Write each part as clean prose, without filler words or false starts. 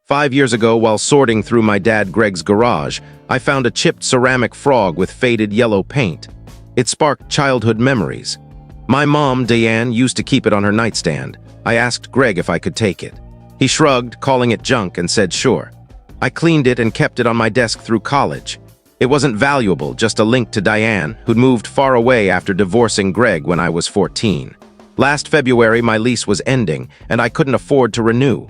5 years ago, while sorting through my dad Greg's garage, I found a chipped ceramic frog with faded yellow paint. It sparked childhood memories. My mom, Diane, used to keep it on her nightstand. I asked Greg if I could take it. He shrugged, calling it junk, and said sure. I cleaned it and kept it on my desk through college. It wasn't valuable, just a link to Diane, who'd moved far away after divorcing Greg when I was 14. Last February, my lease was ending, and I couldn't afford to renew.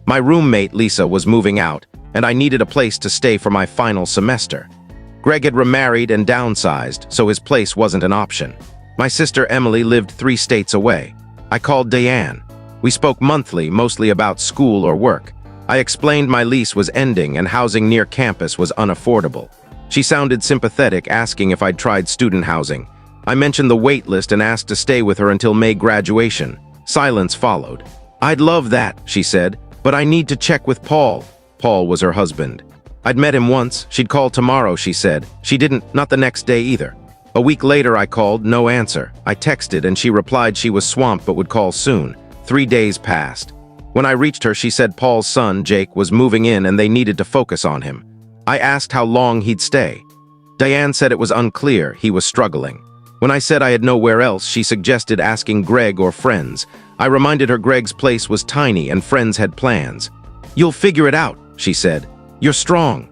My roommate, Lisa, was moving out, and I needed a place to stay for my final semester. Greg had remarried and downsized, so his place wasn't an option. My sister Emily lived 3 states away. I called Diane. We spoke monthly, mostly about school or work. I explained my lease was ending and housing near campus was unaffordable. She sounded sympathetic, asking if I'd tried student housing. I mentioned the wait list and asked to stay with her until May graduation. Silence followed. "I'd love that," she said, "but I need to check with Paul." Paul was her husband. "I'd met him once. She'd call tomorrow," she said. She didn't, not the next day either. A week later I called, no answer. I texted and she replied she was swamped but would call soon. 3 days passed. When I reached her, she said Paul's son, Jake, was moving in and they needed to focus on him. I asked how long he'd stay. Diane said it was unclear, he was struggling. When I said I had nowhere else, she suggested asking Greg or friends. I reminded her Greg's place was tiny and friends had plans. "You'll figure it out," she said. "You're strong."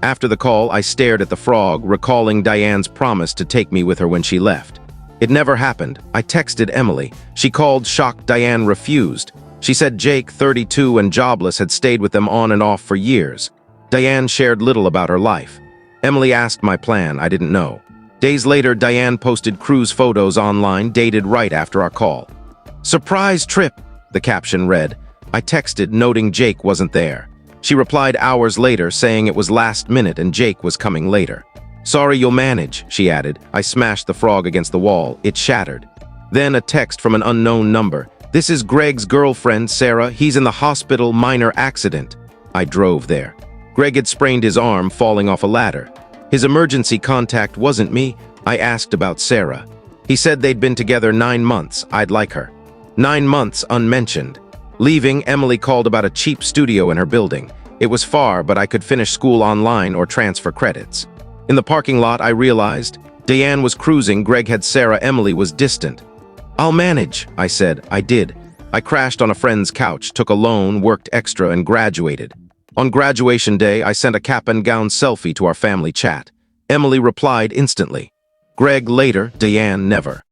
After the call, I stared at the frog, recalling Diane's promise to take me with her when she left. It never happened. I texted Emily. She called, shocked Diane refused. She said Jake, 32 and jobless, had stayed with them on and off for years. Diane shared little about her life. Emily asked my plan. I didn't know. Days later, Diane posted cruise photos online, dated right after our call. "Surprise trip," the caption read. I texted, noting Jake wasn't there. She replied hours later, saying it was last minute and Jake was coming later. "Sorry, you'll manage," she added. I smashed the frog against the wall. It shattered. Then a text from an unknown number. "This is Greg's girlfriend, Sarah. He's in the hospital, minor accident." I drove there. Greg had sprained his arm falling off a ladder. His emergency contact wasn't me. I asked about Sarah. He said they'd been together 9 months. I'd like her. 9 months unmentioned. Leaving, Emily called about a cheap studio in her building. It was far, but I could finish school online or transfer credits. In the parking lot, I realized Diane was cruising, Greg had Sarah, Emily was distant. "I'll manage," I said. I did. I crashed on a friend's couch, took a loan, worked extra, and graduated. On graduation day, I sent a cap and gown selfie to our family chat. Emily replied instantly. Greg later, Diane never.